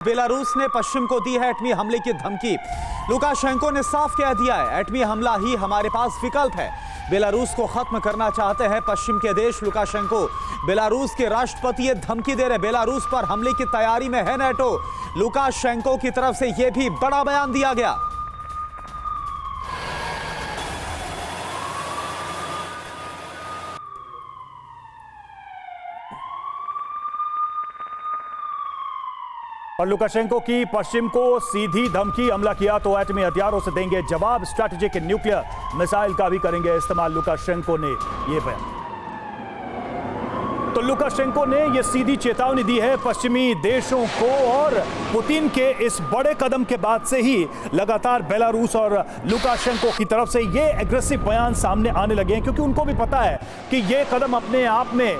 Belarus ने पश्चिम को दी है एटमी हमले की धमकी। लुकाशेंको ने साफ कह दिया है, एटमी हमला ही हमारे पास विकल्प है। बेलारूस को खत्म करना चाहते हैं पश्चिम के देश। लुकाशेंको बेलारूस के राष्ट्रपति ये धमकी दे रहे। बेलारूस पर हमले की तैयारी में है नेटो। लुकाशेंको की तरफ से यह भी बड़ा बयान दिया गया। और लुकाशेंको की पश्चिम को सीधी धमकी, हमला किया तो एटमी हथियारों से देंगे जवाब। स्ट्रैटेजिक न्यूक्लियर मिसाइल का भी करेंगे इस्तेमाल, लुकाशेंको ने यह बयान। तो लुकाशेंको ने यह सीधी चेतावनी दी है पश्चिमी देशों को। और पुतिन के इस बड़े कदम के बाद से ही लगातार बेलारूस और लुकाशेंको की तरफ से ये एग्रेसिव बयान सामने आने लगे हैं, क्योंकि उनको भी पता है कि ये कदम अपने आप में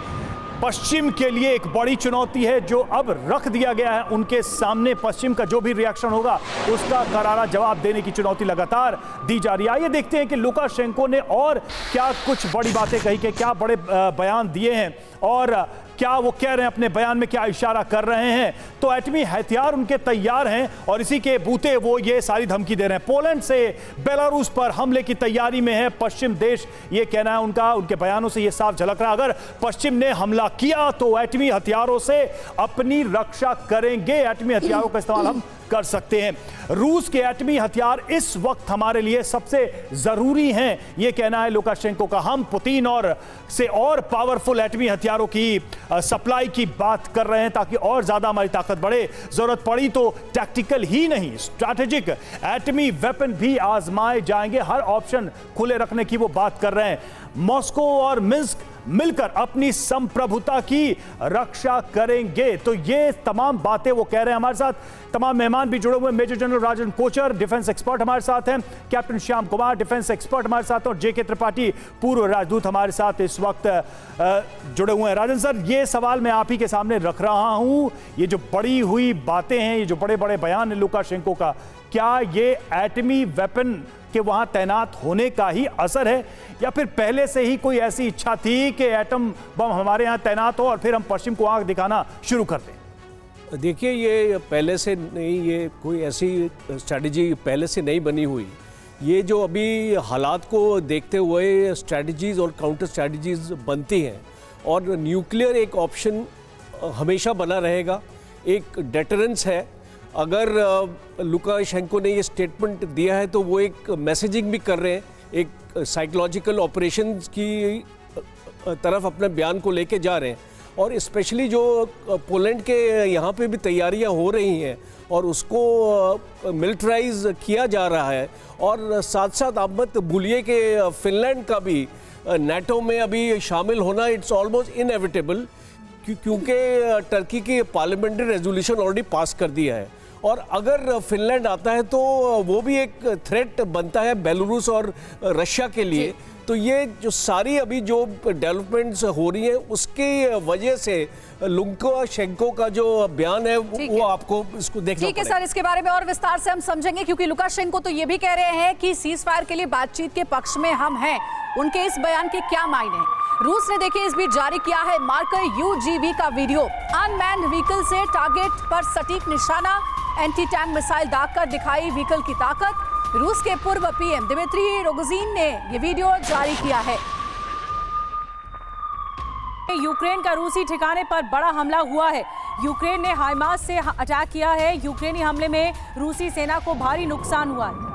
पश्चिम के लिए एक बड़ी चुनौती है जो अब रख दिया गया है उनके सामने। पश्चिम का जो भी रिएक्शन होगा उसका करारा जवाब देने की चुनौती लगातार दी जा रही है। आइए देखते हैं कि लुकाशेंको ने और क्या कुछ बड़ी बातें कही, कि क्या बड़े बयान दिए हैं और क्या वो कह रहे हैं, अपने बयान में क्या इशारा कर रहे हैं। तो एटमी हथियार उनके तैयार हैं और इसी के बूते वो ये सारी धमकी दे रहे हैं। पोलैंड से बेलारूस पर हमले की तैयारी में है पश्चिम देश, ये कहना है उनका। उनके बयानों से ये साफ झलक रहा है, अगर पश्चिम ने हमला किया तो एटमी हथियारों से अपनी रक्षा करेंगे। एटमी हथियारों का इस्तेमाल हम कर सकते हैं। रूस के एटमी हथियार इस वक्त हमारे लिए सबसे जरूरी हैं, यह कहना है लुकाशेंको का। हम पुतिन और पावरफुल एटमी हथियारों की सप्लाई की बात कर रहे हैं ताकि और ज्यादा हमारी ताकत बढ़े। जरूरत पड़ी तो टैक्टिकल ही नहीं, स्ट्रैटेजिक एटमी वेपन भी आजमाए जाएंगे। हर ऑप्शन खुले रखने की वो बात कर रहे हैं। मॉस्को और मिन्स्क मिलकर अपनी संप्रभुता की रक्षा करेंगे। तो ये तमाम बातें वो कह रहे हैं। हमारे साथ तमाम मेहमान भी जुड़े हुए। मेजर जनरल राजन कोचर, डिफेंस एक्सपर्ट हमारे साथ हैं। Captain Shyam Kumar, defence expert हमारे साथ हैं। और जेके त्रिपाठी, पूर्व राजदूत हमारे साथ इस वक्त जुड़े हुए हैं। राजन सर, ये सवाल मैं आप ही के सामने रख रहा हूं। ये जो बड़ी हुई बातें हैं, ये जो बड़े बड़े बयान है लुकाशेंको का, क्या ये एटमी वेपन कि वहां तैनात होने का ही असर है, या फिर पहले से ही कोई ऐसी इच्छा थी कि एटम बम हमारे यहां तैनात हो और फिर हम पश्चिम को आंख दिखाना शुरू कर दें? देखिए, ये पहले से नहीं, ये कोई ऐसी स्ट्रैटेजी पहले से नहीं बनी हुई। ये जो अभी हालात को देखते हुए स्ट्रैटेजीज़ और काउंटर स्ट्रैटेजीज़ बनती हैं, और न्यूक्लियर एक ऑप्शन हमेशा बना रहेगा, एक डेटरेंस है। अगर लुकाशेंको ने ये स्टेटमेंट दिया है तो वो एक मैसेजिंग भी कर रहे हैं, एक साइकोलॉजिकल ऑपरेशंस की तरफ अपने बयान को लेके जा रहे हैं। और स्पेशली जो पोलैंड के यहाँ पे भी तैयारियाँ हो रही हैं और उसको मिलिट्राइज किया जा रहा है। और साथ साथ आप मत भूलिए कि फिनलैंड का भी नेटो में अभी शामिल होना इट्स ऑलमोस्ट इनएविटेबल, क्योंकि टर्की की पार्लियामेंट्री रेजोल्यूशन ऑलरेडी पास कर दिया है। और अगर फिनलैंड आता है तो वो भी एक थ्रेट बनता है बेलारूस और रशिया के लिए। तो ये जो सारी अभी जो डेवलपमेंट्स हो रही हैं उसके वजह से लुकाशेंको का जो बयान है वो आपको इसको देखना ठीक है सर, इसके बारे में और विस्तार से हम समझेंगे, क्योंकि लुकाशेंको तो ये भी कह रहे हैं कि सीज फायर के लिए बातचीत के पक्ष में हम हैं। उनके इस बयान के क्या मायने हैं? रूस ने देखिए इस बीच जारी किया है मार्कर UGV का वीडियो। अनमैन्ड व्हीकल से टारगेट पर सटीक निशाना, एंटी टैंक मिसाइल दागकर दिखाई व्हीकल की ताकत। रूस के पूर्व PM दिमित्री रोगोजिन ने ये वीडियो जारी किया है। यूक्रेन का रूसी ठिकाने पर बड़ा हमला हुआ है। यूक्रेन ने हाइमास से अटैक किया है। यूक्रेनी हमले में रूसी सेना को भारी नुकसान हुआ है।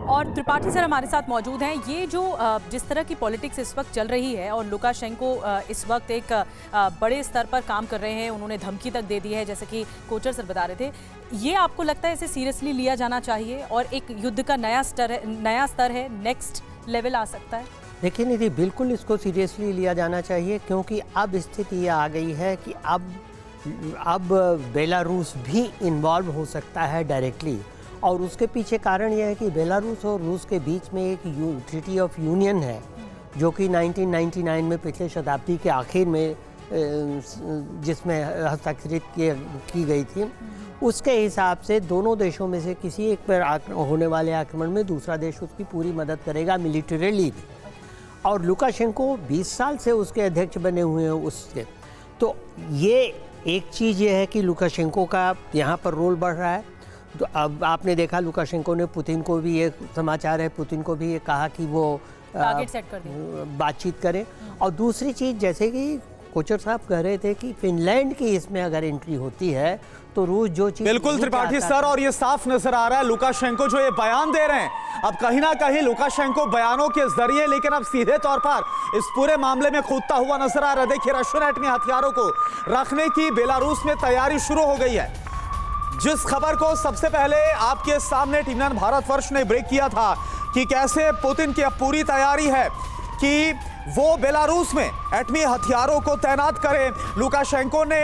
और त्रिपाठी सर हमारे साथ मौजूद हैं। ये जो जिस तरह की पॉलिटिक्स इस वक्त चल रही है और लुकाशेंको इस वक्त एक बड़े स्तर पर काम कर रहे हैं, उन्होंने धमकी तक दे दी है, जैसे कि कोचर सर बता रहे थे, ये आपको लगता है इसे सीरियसली लिया जाना चाहिए और एक युद्ध का नया स्तर है, नेक्स्ट लेवल आ सकता है? देखिए निधि, बिल्कुल इसको सीरियसली लिया जाना चाहिए, क्योंकि अब स्थिति ये आ गई है कि अब बेलारूस भी इन्वॉल्व हो सकता है डायरेक्टली। और उसके पीछे कारण यह है कि बेलारूस और रूस के बीच में एक ट्रीटी ऑफ यूनियन है जो कि 1999 में पिछले शताब्दी के आखिर में जिसमें हस्ताक्षरित की गई थी। उसके हिसाब से दोनों देशों में से किसी एक पर होने वाले आक्रमण में दूसरा देश उसकी पूरी मदद करेगा मिलिटरीली भी। और लुकाशेंको 20 साल से उसके अध्यक्ष बने हुए हैं उससे। तो ये एक चीज़ ये है कि लुकाशेंको का यहाँ पर रोल बढ़ रहा है। तो अब आपने देखा लुकाशेंको ने पुतिन को भी, ये समाचार है, पुतिन को भी ये कहा कि वो टारगेट सेट कर दिया, बातचीत करें। और दूसरी चीज़, जैसे कि कोचर साहब कह रहे थे कि फिनलैंड की इसमें अगर एंट्री होती है तो रूस जो चीज बिल्कुल त्रिपाठी सर, और ये साफ नजर आ रहा है लुकाशेंको जो ये बयान दे रहे हैं, अब कहीं ना कहीं लुकाशेंको बयानों के जरिए लेकिन अब सीधे तौर पर इस पूरे मामले में कूदता हुआ नजर आ रहा है। देखिए, रशियन एटमी हथियारों को रखने की बेलारूस में तैयारी शुरू हो गई है। जिस खबर को सबसे पहले आपके सामने टीवी भारतवर्ष ने ब्रेक किया था कि कैसे पुतिन की अब पूरी तैयारी है कि वो बेलारूस में एटमी हथियारों को तैनात करें। लुकाशेंको ने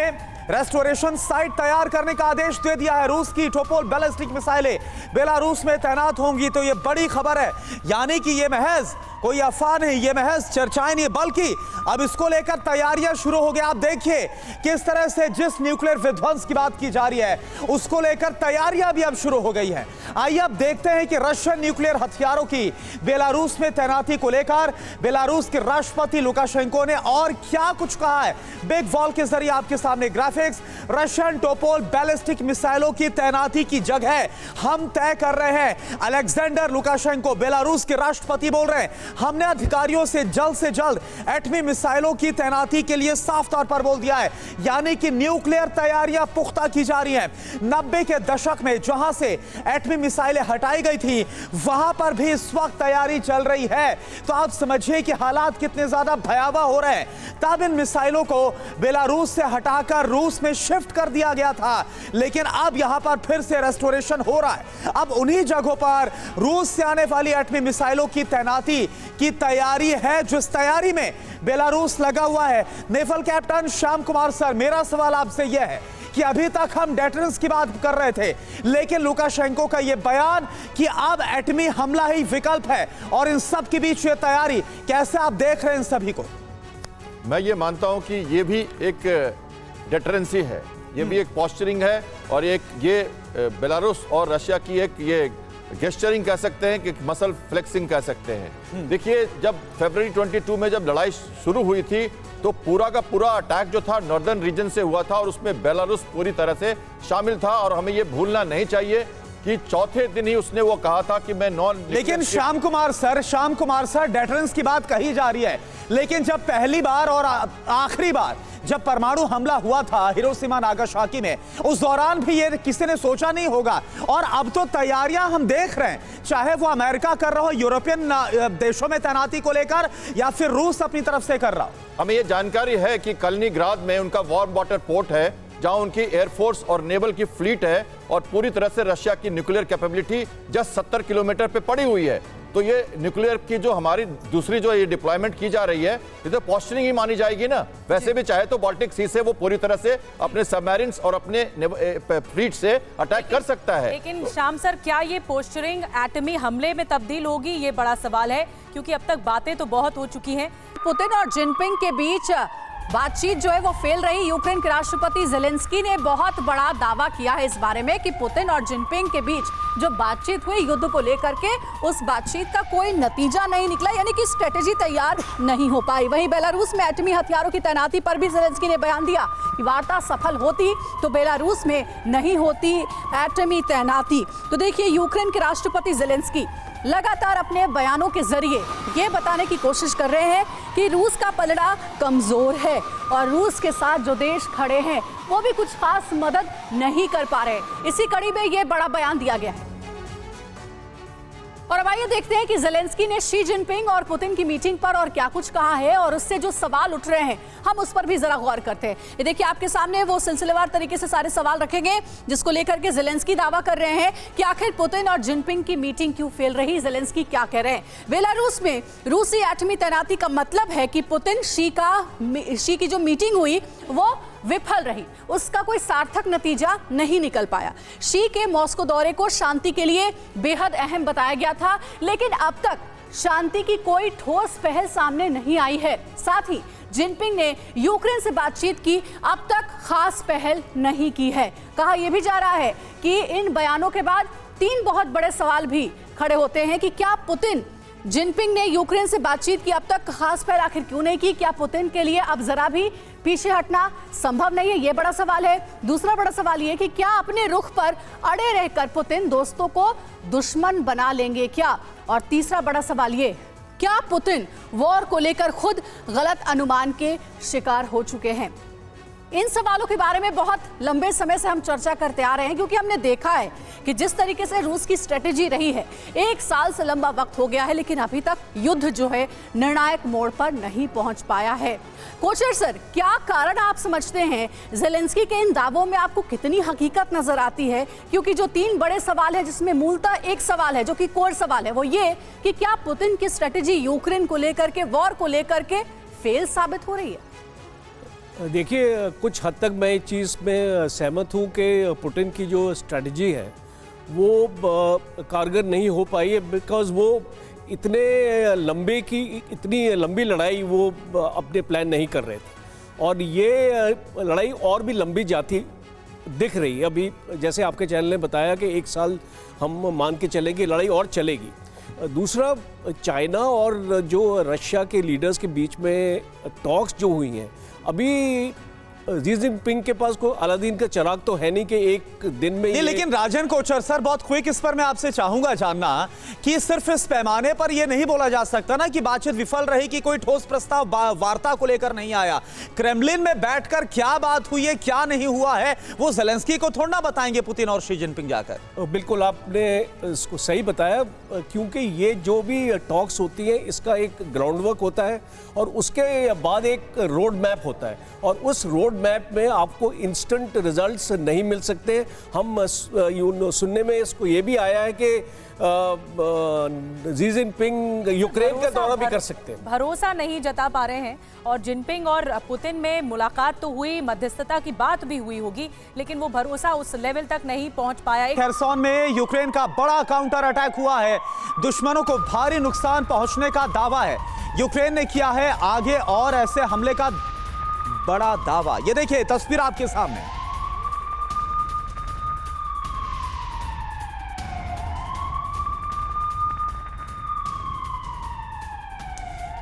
रेस्टोरेशन साइट तैयार करने का आदेश दे दिया है। रूस की टोपोल बैलिस्टिक मिसाइलें बेलारूस में तैनात होंगी। तो ये बड़ी खबर है, यानी कि ये महज कोई अफवाह नहीं, ये महज चर्चाएं नहीं, बल्कि अब इसको लेकर तैयारियां शुरू हो गई। आप देखिए किस तरह से जिस न्यूक्लियर विध्वंस की बात की जा रही है उसको लेकर तैयारियां भी अब शुरू हो गई हैं। आइए अब देखते हैं कि रशियन न्यूक्लियर हथियारों की बेलारूस में तैनाती को लेकर बेलारूस के राष्ट्रपति लुकाशेंको ने और क्या कुछ कहा है। बिग वॉल के जरिए आपके सामने ग्राफिक्स। रशियन टोपोल बैलिस्टिक मिसाइलों की तैनाती की जगह हम तय कर रहे हैं। अलेक्जेंडर लुकाशेंको बेलारूस के राष्ट्रपति बोल रहे हैं, हमने अधिकारियों से जल्द एटमी मिसाइलों की तैनाती के लिए साफ तौर पर बोल दिया है, यानी कि न्यूक्लियर तैयारियां पुख्ता की जा रही हैं। 90 के दशक में जहां से एटमी मिसाइलें हटाई गई थी वहां पर भी इस वक्त तैयारी चल रही है। तो आप समझिए कि हालात कितने ज्यादा भयावह हो रहे हैं। तब इन मिसाइलों को बेलारूस से हटाकर रूस में शिफ्ट कर दिया गया था, लेकिन अब यहां पर फिर से रेस्टोरेशन हो रहा है। अब उन्हीं जगहों पर रूस से आने वाली एटमी मिसाइलों की तैनाती की तैयारी है, जिस तैयारी में बेलारूस लगा हुआ है। Naval captain Shyam Kumar sir, मेरा सवाल आपसे यह है कि अभी तक हम डेटरेंस की बात कर रहे थे, लेकिन लुकाशेंको का यह बयान कि अब एटमी हमला ही विकल्प है और इन सब के बीच ये तैयारी, कैसे आप देख रहे हैं इन सभी को? मैं ये मानता हूं कि ये भी एक डेटरेंसी है, ये भी एक पॉस्चरिंग है और एक ये बेलारूस और रशिया की एक ये गेस्चरिंग कह सकते हैं कि मसल फ्लेक्सिंग कह सकते हैं। देखिए, जब फरवरी 22 में जब लड़ाई शुरू हुई थी तो पूरा का पूरा अटैक जो था नॉर्दर्न रीजन से हुआ था और उसमें बेलारूस पूरी तरह से शामिल था। और हमें ये भूलना नहीं चाहिए कि चौथे दिन ही उसने वो कहा था कि मैं नॉन। लेकिन श्याम कुमार सर, डेटरेंस की बात कही जा रही है, लेकिन जब पहली बार और आखिरी बार जब परमाणु हमला हुआ था हिरोशिमा नागासाकी में, उस दौरान भी ये किसी ने सोचा नहीं होगा। और अब तो तैयारियां हम देख रहे हैं, चाहे वो अमेरिका कर रहा हो यूरोपियन देशों में तैनाती को लेकर या फिर रूस अपनी तरफ से कर रहा हो। हमें ये जानकारी है कि कलिनिंग्राड में उनका वार्म वाटर पोर्ट है जहां उनकी एयरफोर्स और नेवल की फ्लीट है और पूरी तरह से रशिया की न्यूक्लियर कैपेबिलिटी जस्ट 70 किलोमीटर पे पड़ी हुई है। तो ये न्यूक्लियर की जो हमारी दूसरी जो ये डिप्लॉयमेंट की जा रही है, ये तो पोस्चरिंग ही मानी जाएगी ना। वैसे भी चाहे तो बाल्टिक सी से वो पूरी तरह से अपने सबमरीन्स और अपने फ्लीट से अटैक कर सकता है। लेकिन श्याम सर, क्या ये पोस्चरिंग एटमी हमले में तब्दील होगी, ये बड़ा सवाल है, क्योंकि अब तक बातें तो बहुत हो चुकी हैं। पुतिन और जिनपिंग के बीच बातचीत जो है वो फेल रही। यूक्रेन के राष्ट्रपति जेलेंस्की ने बहुत बड़ा दावा किया है इस बारे में कि पुतिन और जिनपिंग के बीच जो बातचीत हुई युद्ध को लेकर के, उस बातचीत का कोई नतीजा नहीं निकला, यानी कि स्ट्रेटेजी तैयार नहीं हो पाई। वहीं बेलारूस में एटमी हथियारों की तैनाती पर भी जेलेंस्की ने बयान दिया कि वार्ता सफल होती तो बेलारूस में नहीं होती एटमी तैनाती। तो देखिए, यूक्रेन के राष्ट्रपति जेलेंस्की लगातार अपने बयानों के जरिए ये बताने की कोशिश कर रहे हैं कि रूस का पलड़ा कमजोर है और रूस के साथ जो देश खड़े हैं वो भी कुछ खास मदद नहीं कर पा रहे। इसी कड़ी में ये बड़ा बयान दिया गया है। और अब आइए देखते हैं कि जेलेंस्की ने शी जिनपिंग और पुतिन की मीटिंग पर और क्या कुछ कहा है और उससे जो सवाल उठ रहे हैं हम उस पर भी जरा गौर करते हैं। ये देखिए, आपके सामने वो सिलसिलेवार तरीके से सारे सवाल रखेंगे जिसको लेकर के जेलेंस्की दावा कर रहे हैं कि आखिर पुतिन और जिनपिंग की मीटिंग क्यों फेल रही। जेलेंस्की क्या कह रहे हैं? बेलारूस में रूसी एटमी तैनाती का मतलब है कि पुतिन शी की जो मीटिंग हुई वो विफल रही, उसका कोई सार्थक नतीजा नहीं निकल पाया। शी के मॉस्को दौरे को शांति के लिए बेहद अहम बताया गया था, लेकिन अब तक शांति की कोई ठोस पहल सामने नहीं आई है। साथ ही जिनपिंग ने यूक्रेन से बातचीत की, अब तक खास पहल नहीं की है। कहा यह भी जा रहा है कि इन बयानों के बाद 3 बहुत बड़े सवाल भी खड़े होते हैं कि क्या पुतिन, जिनपिंग ने यूक्रेन से बातचीत की, अब तक खास पहल आखिर क्यों नहीं की? क्या पुतिन के लिए अब जरा भी पीछे हटना संभव नहीं है? ये बड़ा सवाल है। दूसरा बड़ा सवाल ये कि क्या अपने रुख पर अड़े रहकर पुतिन दोस्तों को दुश्मन बना लेंगे क्या? और तीसरा बड़ा सवाल ये, क्या पुतिन वॉर को लेकर खुद गलत अनुमान के शिकार हो चुके हैं? इन सवालों के बारे में बहुत लंबे समय से हम चर्चा करते आ रहे हैं, क्योंकि हमने देखा है कि जिस तरीके से रूस की स्ट्रेटेजी रही है, 1 साल से लंबा वक्त हो गया है, लेकिन अभी तक युद्ध जो है निर्णायक मोड़ पर नहीं पहुंच पाया है। कोचर सर, क्या कारण आप समझते हैं? ज़ेलेंस्की के इन दावों में आपको कितनी हकीकत नजर आती है? क्योंकि जो 3 बड़े सवाल है, जिसमें मूलतः एक सवाल है जो कि कोर सवाल है, वो ये कि क्या पुतिन की स्ट्रेटेजी यूक्रेन को लेकर के, वॉर को लेकर के फेल साबित हो रही है? देखिए, कुछ हद तक मैं इस चीज़ में सहमत हूँ कि पुतिन की जो स्ट्रेटजी है वो कारगर नहीं हो पाई है, बिकॉज़ वो इतनी लंबी लड़ाई वो अपने प्लान नहीं कर रहे थे, और ये लड़ाई और भी लंबी जाती दिख रही है। अभी जैसे आपके चैनल ने बताया कि 1 साल हम मान के चलें कि लड़ाई और चलेगी। दूसरा, चाइना और जो रशिया के लीडर्स के बीच में टॉक्स जो हुई हैं, अभी शी जिनपिंग के पास कोई अलादीन का चिराग तो है नहीं कि एक दिन में नहीं, लेकिन राजन कोचर सर, बहुत क्विक इस पर मैं आपसे चाहूंगा जानना कि सिर्फ इस पैमाने पर यह नहीं बोला जा सकता ना कि बातचीत विफल रही, कि कोई ठोस प्रस्ताव वार्ता को लेकर नहीं आया। क्रेमलिन में बैठकर क्या बात हुई है, क्या नहीं हुआ है, वो ज़ेलेंस्की को थोड़ा ना बताएंगे पुतिन और शी जिनपिंग जाकर। बिल्कुल, आपने इसको सही बताया, क्योंकि ये जो भी टॉक्स होती है, इसका एक ग्राउंड वर्क होता है और उसके बाद एक रोड मैप होता है, और उस रोड मैप में आपको इंस्टेंट रिजल्ट्स नहीं मिल सकते। हम सुनने में इसको ये भी आया है कि शी जिनपिंग यूक्रेन का दौरा भी कर सकते हैं। भरोसा नहीं जता पा रहे हैं, और जिनपिंग और पुतिन में मुलाकात तो हुई, मध्यस्थता की बात भी हुई होगी, लेकिन वो भरोसा उस लेवल तक नहीं पहुंच पाया। खेरसोन में यूक्रेन का बड़ा काउंटर अटैक हुआ है, दुश्मनों को भारी नुकसान पहुंचने का दावा है। यूक्रेन ने किया है आगे और ऐसे हमले का बड़ा दावा। ये देखिए तस्वीर आपके सामने।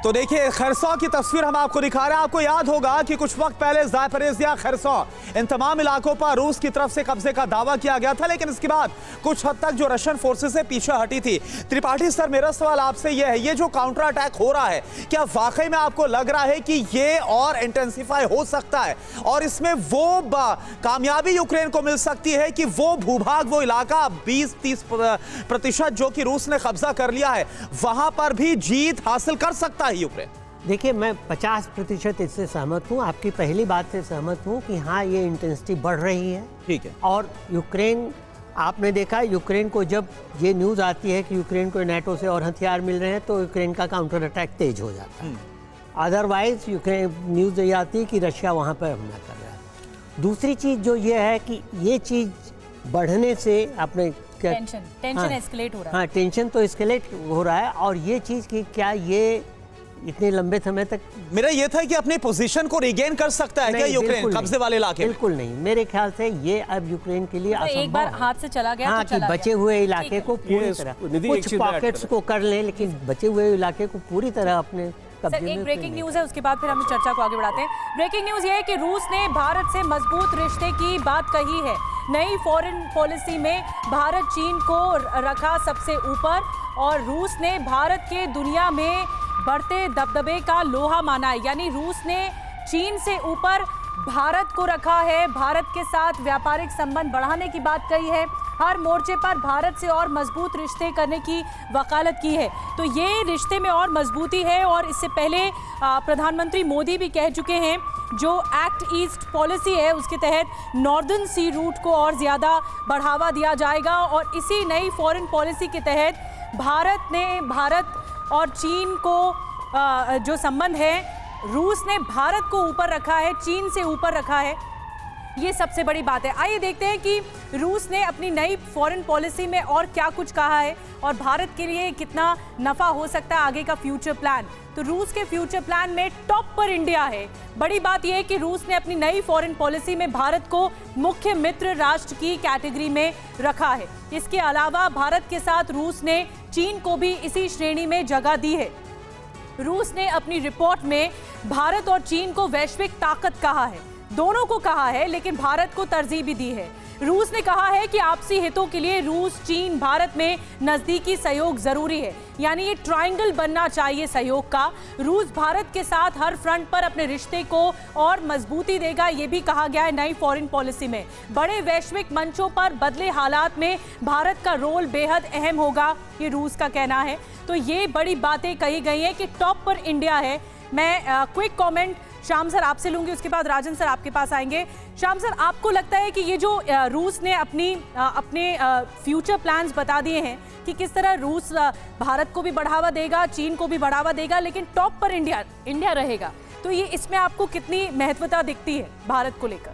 तो देखिए खरसों की तस्वीर हम आपको दिखा रहे हैं। आपको याद होगा कि कुछ वक्त पहले ज़ापोरिज़िया, खरसों, इन तमाम इलाकों पर रूस की तरफ से कब्जे का दावा किया गया था, लेकिन इसके बाद कुछ हद तक जो रशियन फोर्सेस से पीछे हटी थी। त्रिपाठी सर, मेरा सवाल आपसे यह है, ये जो काउंटर अटैक हो रहा है, क्या वाकई में आपको लग रहा है कि ये और इंटेंसिफाई हो सकता है और इसमें वो कामयाबी यूक्रेन को मिल सकती है कि वो भूभाग, वो इलाका 20-30% जो कि रूस ने कब्जा कर लिया है, वहां पर भी जीत हासिल कर सकता है यूक्रेन? देखिए, मैं 50% इससे सहमत हूँ। आपकी पहली बात से सहमत हूँ कि हाँ, ये इंटेंसिटी बढ़ रही है। ठीक है। और यूक्रेन, आपने देखा यूक्रेन को जब ये न्यूज़ आती है कि यूक्रेन को नाटो से और हथियार मिल रहे हैं, तो यूक्रेन का काउंटर अटैक तेज हो जाता है। अदरवाइज यूक्रेन न्यूज़ ये आती है कि रशिया वहाँ पर हमला कर रहा है। दूसरी चीज़ जो ये है कि ये चीज़ बढ़ने से आपने टेंशन एस्केलेट हो रहा है। हाँ, टेंशन तो एस्केलेट हो रहा है, और ये चीज़ कि क्या ये इतने लंबे समय तक, मेरा ये था कि अपनी पोजीशन को रिगेन कर सकता है क्या यूक्रेन कब्जे वाले इलाके? बिल्कुल नहीं, मेरे ख्याल से ये अब यूक्रेन के लिए असंभव है। एक बार हाथ से चला गया, हाँ, तो चला कि बचे हुए इलाके को पूरी तरह, कुछ पॉकेट्स को कर लें, लेकिन बचे हुए इलाके को पूरी तरह अपने कब्जे में। एक ब्रेकिंग न्यूज़ है, उसके बाद फिर हम चर्चा को आगे बढ़ाते हैं। ब्रेकिंग न्यूज़ ये है कि रूस ने भारत से मजबूत रिश्ते की बात कही है। नई फॉरेन पॉलिसी में भारत चीन को रखा सबसे ऊपर, और रूस ने भारत के दुनिया में बढ़ते दबदबे का लोहा माना है। यानी रूस ने चीन से ऊपर भारत को रखा है, भारत के साथ व्यापारिक संबंध बढ़ाने की बात कही है, हर मोर्चे पर भारत से और मजबूत रिश्ते करने की वकालत की है। तो ये रिश्ते में और मजबूती है, और इससे पहले प्रधानमंत्री मोदी भी कह चुके हैं, जो एक्ट ईस्ट पॉलिसी है उसके तहत नॉर्दर्न सी रूट को और ज़्यादा बढ़ावा दिया जाएगा, और इसी नई फॉरेन पॉलिसी के तहत भारत और चीन को जो संबंध है रूस ने भारत को ऊपर रखा है, चीन से ऊपर रखा है, ये सबसे बड़ी बात है। आइए देखते हैं कि रूस ने अपनी नई फॉरेन पॉलिसी में और क्या कुछ कहा है और भारत के लिए कितना नफा हो सकता है आगे का फ्यूचर प्लान। तो रूस के फ्यूचर प्लान में टॉप पर इंडिया है। बड़ी बात यह है कि रूस ने अपनी नई फॉरेन पॉलिसी में भारत को मुख्य मित्र राष्ट्र की कैटेगरी में रखा है। इसके अलावा भारत के साथ रूस ने चीन को भी इसी श्रेणी में जगह दी है। रूस ने अपनी रिपोर्ट में भारत और चीन को वैश्विक ताकत कहा है, दोनों को कहा है, लेकिन भारत को तरजीह भी दी है। रूस ने कहा है कि आपसी हितों के लिए रूस, चीन, भारत में नजदीकी सहयोग जरूरी है, यानी ये ट्रायंगल बनना चाहिए सहयोग का। रूस भारत के साथ हर फ्रंट पर अपने रिश्ते को और मजबूती देगा, ये भी कहा गया है नई फॉरेन पॉलिसी में। बड़े वैश्विक मंचों पर बदले हालात में भारत का रोल बेहद अहम होगा, ये रूस का कहना है। तो ये बड़ी बातें कही गई हैं कि टॉप पर इंडिया है। मैं क्विक कमेंट श्याम सर आपसे लूंगी, उसके बाद राजन सर आपके पास आएंगे। श्याम सर, आपको लगता है कि ये जो रूस ने अपने फ्यूचर प्लान्स बता दिए हैं कि किस तरह रूस भारत को भी बढ़ावा देगा, चीन को भी बढ़ावा देगा, लेकिन टॉप पर इंडिया रहेगा, तो ये इसमें आपको कितनी महत्वता दिखती है भारत को लेकर?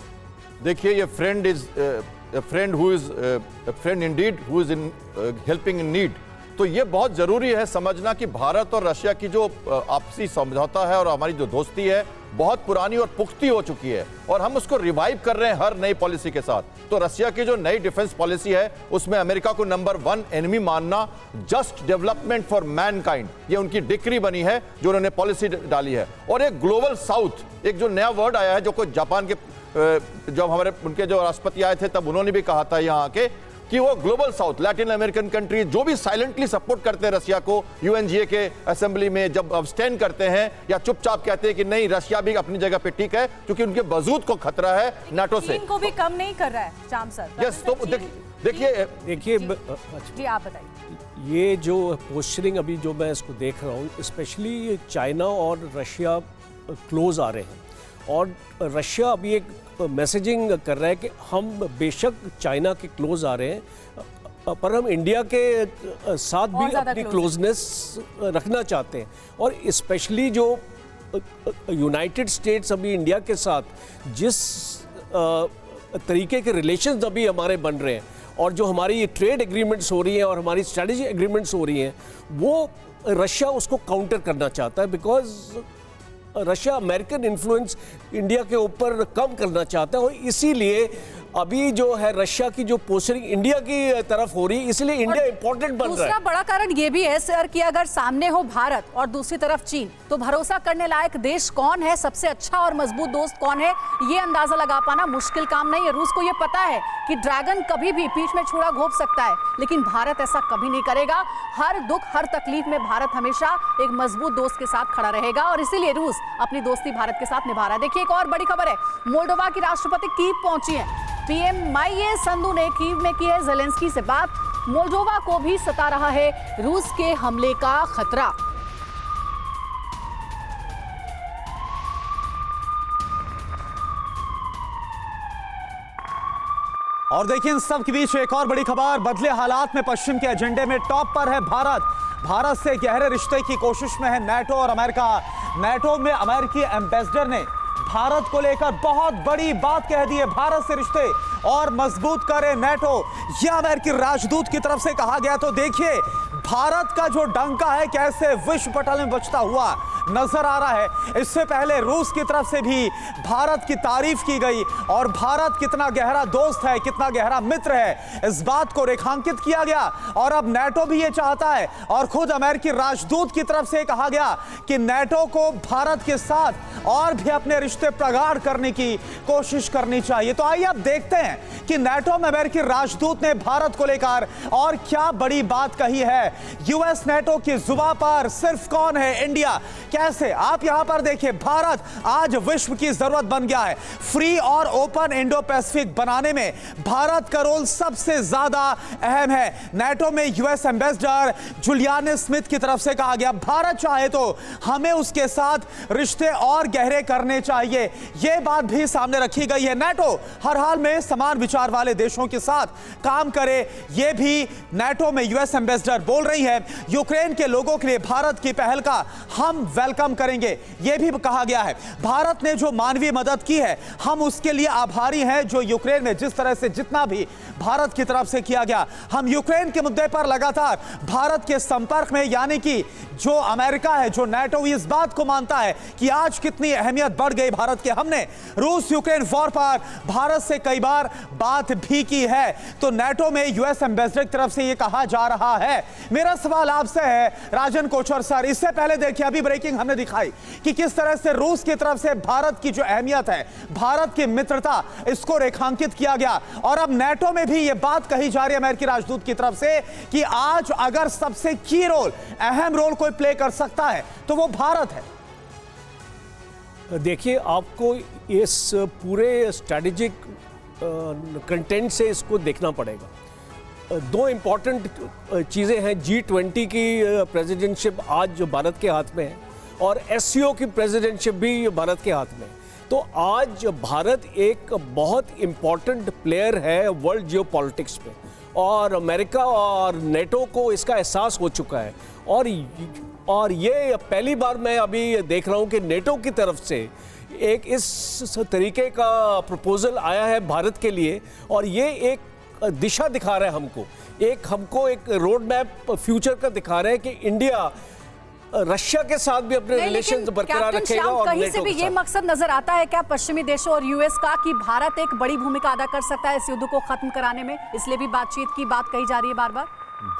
देखिए, ये friend is friend who is friend Indeed who is in helping in need. तो ये बहुत जरूरी है समझना कि भारत और रशिया की जो आपसी समझौता है और हमारी जो दोस्ती है बहुत पुरानी और पुख्ती हो चुकी है और हम उसको रिवाइव कर रहे हैं हर नई पॉलिसी के साथ। तो रशिया की जो नई डिफेंस पॉलिसी है उसमें अमेरिका को नंबर 1 एनिमी मानना, जस्ट डेवलपमेंट फॉर मैनकाइंड, ये उनकी डिक्री बनी है जो उन्होंने पॉलिसी डाली है। और एक ग्लोबल साउथ, एक जो नया वर्ड आया है जो कोई जापान के जब हमारे उनके जो राष्ट्रपति आए थे तब उन्होंने भी कहा था यहाँ के कि वो global south, Latin American country जो भी साइलेंटली सपोर्ट करते हैं रशिया को यूएनजीए के असेंबली में, जब अब्सटेन करते हैं या चुपचाप कहते हैं कि नहीं रशिया भी अपनी जगह पे ठीक है क्योंकि उनके वजूद को खतरा है नाटो से। चीन को भी कम नहीं कर रहा है श्याम सर। यस, तो देखिए जी आप बताइए। ये जो पोस्चरिंग अभी जो मैं इसको देख रहा हूँ, स्पेशली चाइना और रशिया क्लोज आ रहे हैं और रशिया अभी एक मैसेजिंग कर रहा है कि हम बेशक चाइना के क्लोज आ रहे हैं पर हम इंडिया के साथ भी अपनी क्लोजनेस रखना चाहते हैं। और स्पेशली जो यूनाइटेड स्टेट्स अभी इंडिया के साथ जिस तरीके के रिलेशंस अभी हमारे बन रहे हैं और जो हमारी ट्रेड एग्रीमेंट्स हो रही हैं और हमारी स्ट्रेटेजी एग्रीमेंट्स हो रही हैं, वो रशिया उसको काउंटर करना चाहता है because Russia American influence India के ऊपर कम करना चाहता है और इसीलिए अभी जो है रशिया की जो पोस्चरिंग इंडिया की तरफ हो रही है, इसलिए इंडिया इंपॉर्टेंट बन रहा है। दूसरा बड़ा कारण ये भी है सर कि अगर सामने हो भारत और दूसरी तरफ चीन, तो भरोसा करने लायक देश कौन है, सबसे अच्छा और मजबूत दोस्त कौन है, ये अंदाजा लगा पाना मुश्किल काम नहीं है। रूस को ये पता है कि ड्रैगन कभी भी पीठ में छुरा घोंप सकता है, लेकिन भारत ऐसा कभी नहीं करेगा। हर दुख हर तकलीफ में भारत हमेशा एक मजबूत दोस्त के साथ खड़ा रहेगा और इसीलिए रूस अपनी दोस्ती भारत के साथ निभा रहा है। देखिए, एक और बड़ी खबर है, मोल्डोवा की राष्ट्रपति कीव पहुंची है। पीएम माइये संधू ने कीव में की है जेलेंस्की से बात। मोल्डोवा को भी सता रहा है रूस के हमले का खतरा। और देखिए, इन सब के बीच एक और बड़ी खबर, बदले हालात में पश्चिम के एजेंडे में टॉप पर है भारत। भारत से गहरे रिश्ते की कोशिश में है नाटो और अमेरिका। नाटो में अमेरिकी एम्बेसडर ने भारत को लेकर बहुत बड़ी बात कह दी है। भारत से रिश्ते और मजबूत करे नाटो, यह अमेरिकी राजदूत की तरफ से कहा गया। तो देखिए, भारत का जो डंका है कैसे विश्व पटल में बजता हुआ नजर आ रहा है। इससे पहले रूस की तरफ से भी भारत की तारीफ की गई और भारत कितना गहरा दोस्त है, कितना गहरा मित्र है, इस बात को रेखांकित किया गया। और अब नाटो भी ये चाहता है और खुद अमेरिकी राजदूत की तरफ से कहा गया कि नाटो को भारत के साथ और भी अपने रिश्ते प्रगाढ़ करने की कोशिश करनी चाहिए। तो आइए अब देखते हैं कि नाटो में अमेरिकी राजदूत ने भारत को लेकर और क्या बड़ी बात कही है। यूएस नाटो की जुबान पर सिर्फ कौन है? इंडिया। कैसे? आप यहां पर देखिए, भारत आज विश्व की जरूरत बन गया है। फ्री और ओपन इंडो पैसिफिक बनाने में भारत का रोल सबसे ज्यादा अहम है। नाटो में यूएस एम्बेसडर जुलियान स्मिथ की तरफ से कहा गया, भारत चाहे तो हमें उसके साथ रिश्ते और गहरे करने चाहिए। यह बात भी सामने रखी गई है। नाटो हर हाल में समान विचार वाले देशों के साथ काम करे, यह भी नाटो में यूएस एम्बेसडर बोल रहे रही है, यूक्रेन के लोगों के लिए भारत की पहल का हम वेलकम करेंगे। यह भी कहा गया है भारत ने जो मानवीय मदद की है हम उसके लिए आभारी हैं, जो यूक्रेन में जिस तरह से जितना भी भारत की तरफ से किया गया। हम यूक्रेन के मुद्दे पर लगातार भारत के संपर्क में, यानी कि जो अमेरिका है, जो नाटो इस बात को मानता है कि आज कितनी अहमियत बढ़ गई भारत के। हमने रूस यूक्रेन वॉर पर भारत से कई बार बात भी की है, तो नाटो में यूएस एम्बेसडर की तरफ से यह कहा जा रहा है। मेरा सवाल आपसे है राजन कोचर सर, इससे पहले देखिए अभी ब्रेकिंग हमने दिखाई कि किस तरह से रूस की तरफ से भारत की जो अहमियत है, भारत की मित्रता, इसको रेखांकित किया गया। और अब नाटो में भी यह बात कही जा रही है अमेरिकी राजदूत की तरफ से कि आज अगर सबसे की रोल, अहम रोल कोई प्ले कर सकता है तो वो भारत है। देखिए, आपको इस पूरे स्ट्रैटेजिक कंटेंट से इसको देखना पड़ेगा। दो इम्पॉर्टेंट चीज़ें हैं। G20 की प्रेसिडेंटशिप आज जो भारत के हाथ में है और SCO की प्रेसिडेंटशिप भी भारत के हाथ में है। तो आज भारत एक बहुत इम्पॉर्टेंट प्लेयर है वर्ल्ड जियो पॉलिटिक्स में, और अमेरिका और नेटो को इसका एहसास हो चुका है। और ये पहली बार मैं अभी देख रहा हूँ कि नेटो की तरफ से एक इस तरीके का प्रपोजल आया है भारत के लिए, और ये एक दिशा दिखा रहा है हमको एक रोड मैप फ्यूचर का दिखा रहा है कि इंडिया रशिया के साथ भी अपने रिलेशंस बरकरार रखेगा। और कहीं से भी ये मकसद नजर आता है क्या पश्चिमी देशों और यूएस का कि भारत एक बड़ी भूमिका अदा कर सकता है इस युद्ध को खत्म कराने में, इसलिए भी बातचीत की बात कही जा रही है बार बार?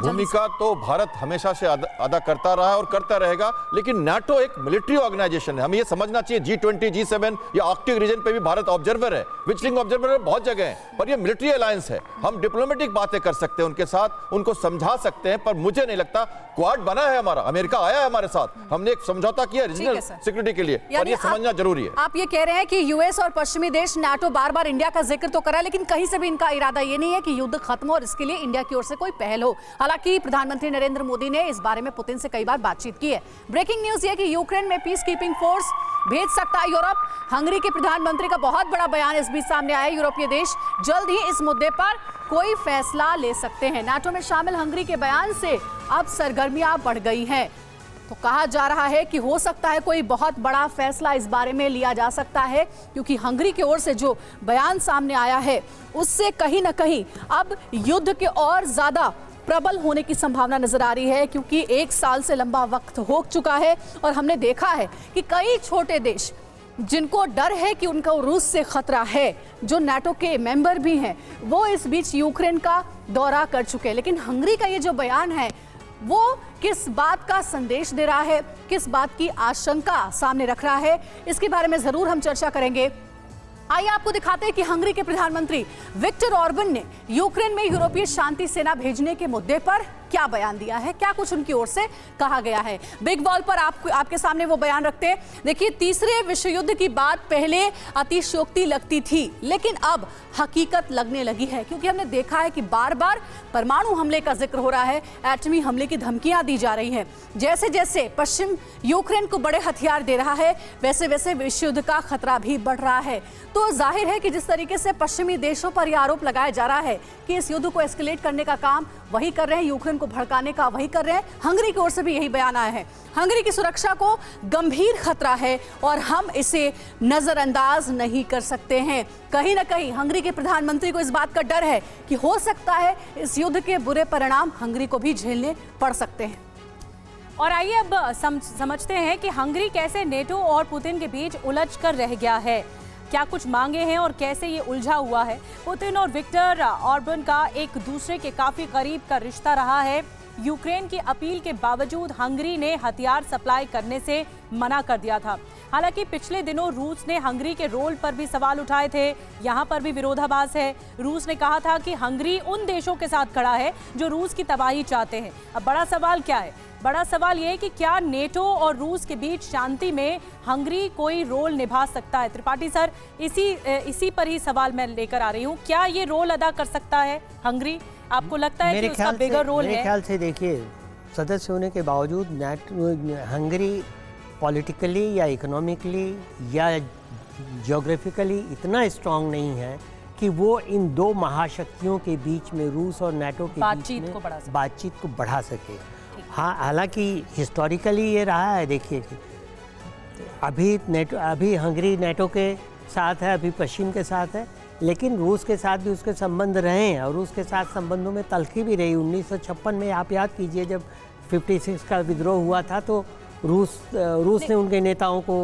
भूमिका तो भारत हमेशा से अदा करता रहा है और करता रहेगा, लेकिन नाटो एक मिलिट्री ऑर्गेनाइजेशन है। हमें यह समझना चाहिए G20, G7 या आर्कटिक रीजन पे भी भारत ऑब्जर्वर है, विचलिंग ऑब्जर्वर बहुत जगह है, पर यह मिलिट्री अलायंस है। हम डिप्लोमेटिक बातें कर सकते हैं उनके साथ, उनको समझा सकते हैं, पर मुझे नहीं लगता क्वाड बना है हमारा, अमेरिका आया है हमारे साथ, हमने एक समझौता किया रीजनल सिक्योरिटी के लिए, और ये समझना जरूरी है। आप ये कह रहे हैं कि यूएस और पश्चिमी देश नाटो बार बार इंडिया का जिक्र तो करा, लेकिन कहीं से भी इनका इरादा ये नहीं है कि युद्ध खत्म हो और इसके लिए इंडिया की ओर से कोई पहल हो। हालांकि प्रधानमंत्री नरेंद्र मोदी ने इस बारे में पुतिन से कई बार बातचीत की है। ब्रेकिंग न्यूज ये कि यूक्रेन में पीस कीपिंग फोर्स भेज सकता है यूरोप। हंगरी के प्रधानमंत्री का बहुत बड़ा बयान इस बीच सामने आया। यूरोपीय देश जल्द ही इस मुद्दे पर कोई फैसला ले सकते हैं। नाटो में शामिल हंगरी के बयान से अब सरगर्मियां बढ़ गई हैं, तो कहा जा रहा है कि हो सकता है कोई बहुत बड़ा फैसला इस बारे में लिया जा सकता है, क्योंकि हंगरी की ओर से जो बयान सामने आया है उससे कहीं ना कहीं अब युद्ध के और ज्यादा प्रबल होने की संभावना नजर आ रही है, क्योंकि 1 साल से लंबा वक्त हो चुका है और हमने देखा है कि कई छोटे देश जिनको डर है कि उनका रूस से खतरा है, जो नाटो के मेंबर भी हैं, वो इस बीच यूक्रेन का दौरा कर चुके हैं। लेकिन हंगरी का ये जो बयान है वो किस बात का संदेश दे रहा है, किस बात की आशंका सामने रख रहा है, इसके बारे में जरूर हम चर्चा करेंगे। आइए आपको दिखाते हैं कि हंगरी के प्रधानमंत्री विक्टर ऑर्बन ने यूक्रेन में यूरोपीय शांति सेना भेजने के मुद्दे पर क्या बयान दिया है, क्या कुछ उनकी ओर से कहा गया है। बिग वॉल पर आपके सामने वो बयान रखते हैं। देखिए, तीसरे विश्व युद्ध की बात पहले अतिशयोक्ति लगती थी, लेकिन अब हकीकत लगने लगी है, क्योंकि हमने देखा है कि बार बार परमाणु हमले का जिक्र हो रहा है, एटमी हमले की धमकियां दी जा रही हैं। जैसे जैसे पश्चिम यूक्रेन को बड़े हथियार दे रहा है, वैसे वैसे विश्व युद्ध का खतरा भी बढ़ रहा है। तो जाहिर है कि जिस तरीके से पश्चिमी देशों पर यह आरोप लगाया जा रहा है कि इस युद्ध को एस्केलेट करने का काम वही कर रहे हैं, यूक्रेन को भड़काने का वही कर रहे हैं, हंगरी की ओर से भी यही बयान आया है। हंगरी की सुरक्षा को गंभीर खतरा है और हम इसे नजरअंदाज नहीं कर सकते हैं। कहीं ना कहीं हंगरी के प्रधानमंत्री को इस बात का डर है कि हो सकता है इस युद्ध के बुरे परिणाम हंगरी को भी झेलने पड़ सकते हैं। और आइए अब समझते हैं कि हंगरी कैसे नेटो और पुतिन के बीच उलझ कर रह गया है, क्या कुछ मांगे हैं और कैसे ये उलझा हुआ है। पुतिन और विक्टर ऑर्बन का एक दूसरे के काफी करीब का रिश्ता रहा है। यूक्रेन की अपील के बावजूद हंगरी ने हथियार सप्लाई करने से मना कर दिया था। हालांकि पिछले दिनों रूस ने हंगरी के रोल पर भी सवाल उठाए थे, यहाँ पर भी विरोधाभास है। रूस ने कहा था कि हंगरी उन देशों के साथ खड़ा है जो रूस की तबाही चाहते हैं। अब बड़ा सवाल क्या है? बड़ा सवाल ये है कि क्या नेटो और रूस के बीच शांति में हंगरी कोई रोल निभा सकता है। त्रिपाठी सर, इसी पर ही सवाल मैं लेकर आ रही हूँ, क्या ये रोल अदा कर सकता है हंगरी? आपको लगता है कि उसका बिगर रोल है? मेरे ख्याल से देखिए, सदस्य होने के बावजूद हंगरी पॉलिटिकली या इकोनॉमिकली या ज्योग्राफिकली इतना स्ट्रांग नहीं है कि वो इन दो महाशक्तियों के बीच में, रूस और नाटो के बीच में बातचीत को बढ़ा सके। हाँ, हालांकि हिस्टोरिकली ये रहा है, देखिए कि अभी हंगरी नेटो के साथ है, अभी पश्चिम के साथ है, लेकिन रूस के साथ भी उसके संबंध रहे हैं और रूस के साथ संबंधों में तल्खी भी रही। 1956 में आप याद कीजिए, जब 56 का विद्रोह हुआ था तो रूस ने उनके नेताओं को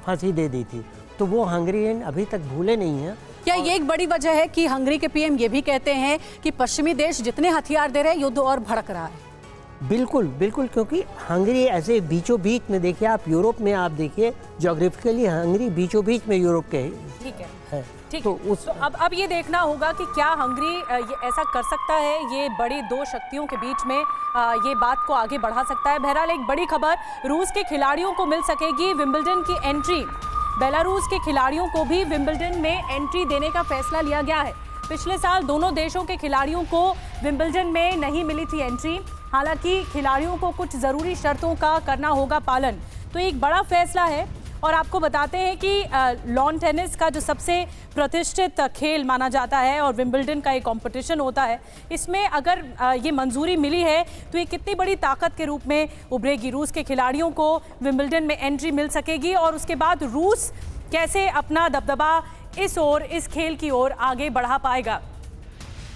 फांसी दे दी थी, तो वो हंगरियन अभी तक भूले नहीं हैं। क्या ये एक बड़ी वजह है कि हंगरी के पीएम ये भी कहते हैं कि पश्चिमी देश जितने हथियार दे रहे हैं युद्ध और भड़क रहा है? बिल्कुल बिल्कुल, क्योंकि हंगरी ऐसे बीचों बीच में, देखिए आप यूरोप में, आप देखिए ज्योग्राफिकली हंगरी बीचों बीच में यूरोप के ठीक है। ठीक तो है। तो अब ये देखना होगा कि क्या हंगरी ये ऐसा कर सकता है, ये बड़ी दो शक्तियों के बीच में ये बात को आगे बढ़ा सकता है। बहरहाल एक बड़ी खबर, रूस के खिलाड़ियों को मिल सकेगी विंबलडन की एंट्री। बेलारूस के खिलाड़ियों को भी विंबलडन में एंट्री देने का फैसला लिया गया है। पिछले साल दोनों देशों के खिलाड़ियों को विंबलडन में नहीं मिली थी एंट्री, हालांकि खिलाड़ियों को कुछ ज़रूरी शर्तों का करना होगा पालन। तो एक बड़ा फैसला है। और आपको बताते हैं कि लॉन टेनिस का जो सबसे प्रतिष्ठित खेल माना जाता है और विंबलडन का एक कंपटीशन होता है, इसमें अगर ये मंजूरी मिली है तो ये कितनी बड़ी ताकत के रूप में उभरेगी। रूस के खिलाड़ियों को विंबलडन में एंट्री मिल सकेगी और उसके बाद रूस कैसे अपना दबदबा इस खेल की ओर आगे बढ़ा पाएगा।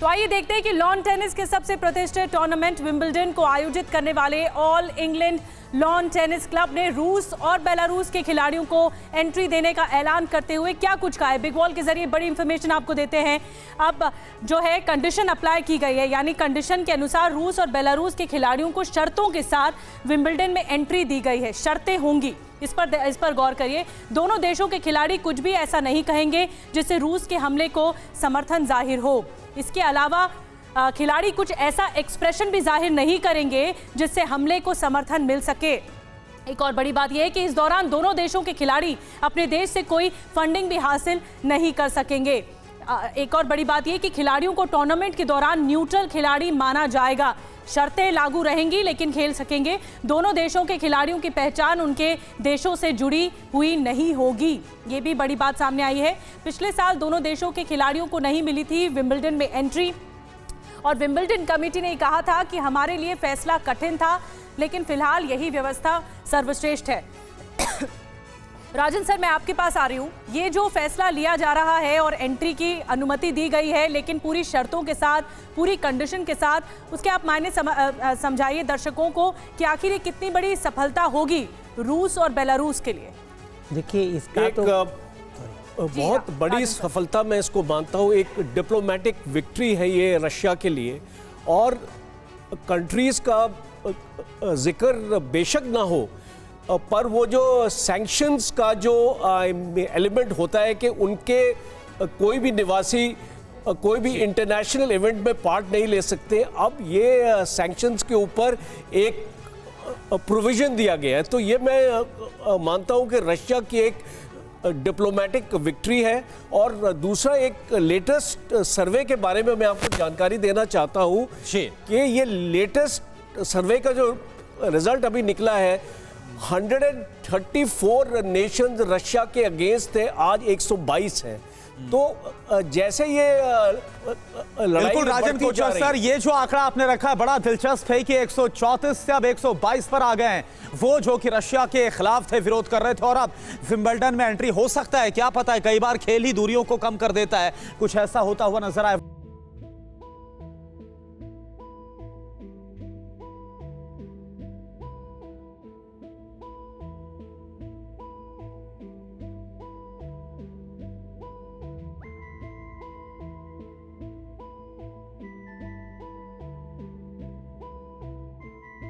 तो आइए देखते हैं कि लॉन टेनिस के सबसे प्रतिष्ठित टूर्नामेंट विंबलडन को आयोजित करने वाले all England lawn tennis club ने रूस और बेलारूस के खिलाड़ियों को एंट्री देने का ऐलान करते हुए क्या कुछ कहा है। बिग वॉल के जरिए बड़ी इंफॉर्मेशन आपको देते हैं। अब जो है कंडीशन अप्लाई की गई है, यानी कंडीशन के अनुसार रूस और बेलारूस के खिलाड़ियों को शर्तों के साथ विंबलडन में एंट्री दी गई है। शर्तें होंगी, इस पर गौर करिए। दोनों देशों के खिलाड़ी कुछ भी ऐसा नहीं कहेंगे जिससे रूस के हमले को समर्थन जाहिर हो। इसके अलावा खिलाड़ी कुछ ऐसा एक्सप्रेशन भी जाहिर नहीं करेंगे जिससे हमले को समर्थन मिल सके। एक और बड़ी बात यह है कि इस दौरान दोनों देशों के खिलाड़ी अपने देश से कोई फंडिंग भी हासिल नहीं कर सकेंगे। एक और बड़ी बात यह कि खिलाड़ियों को टूर्नामेंट के दौरान न्यूट्रल खिलाड़ी माना जाएगा। शर्तें लागू रहेंगी लेकिन खेल सकेंगे। दोनों देशों के खिलाड़ियों की पहचान उनके देशों से जुड़ी हुई नहीं होगी। ये भी बड़ी बात सामने आई है। पिछले साल दोनों देशों के खिलाड़ियों को नहीं मिली थी विंबलडन में एंट्री और विंबलडन कमेटी ने कहा था कि हमारे लिए फैसला कठिन था, लेकिन फिलहाल यही व्यवस्था सर्वश्रेष्ठ है। राजन सर, मैं आपके पास आ रही हूँ। ये जो फैसला लिया जा रहा है और एंट्री की अनुमति दी गई है, लेकिन पूरी शर्तों के साथ, पूरी कंडीशन के साथ, उसके आप मायने समझाइए दर्शकों को कि आखिर ये कितनी बड़ी सफलता होगी रूस और बेलारूस के लिए। देखिए, इसका तो बहुत बड़ी सफलता मैं इसको मानता हूँ। एक डिप्लोमेटिक विक्ट्री है ये रशिया के लिए। और कंट्रीज़ का जिक्र बेशक ना हो, पर वो जो सैंक्शंस का जो एलिमेंट होता है कि उनके कोई भी निवासी कोई भी इंटरनेशनल इवेंट में पार्ट नहीं ले सकते, अब ये सैंक्शंस के ऊपर एक प्रोविज़न दिया गया है। तो ये मैं मानता हूँ कि रशिया की एक डिप्लोमेटिक विक्ट्री है। और दूसरा, एक लेटेस्ट सर्वे के बारे में मैं आपको जानकारी देना चाहता हूँ कि ये लेटेस्ट सर्वे का जो रिजल्ट अभी निकला है, 134 नेशंस रशिया के अगेंस्ट थे, आज 122 हैं। तो जैसे ये बिल्कुल राजन कोचर सर, ये जो आंकड़ा आपने रखा है बड़ा दिलचस्प है कि 134 से अब 122 पर आ गए हैं वो जो कि रशिया के खिलाफ थे, विरोध कर रहे थे, और अब विंबलडन में एंट्री हो सकता है। क्या पता है, कई बार खेल ही दूरियों को कम कर देता है। कुछ ऐसा होता हुआ नजर आए।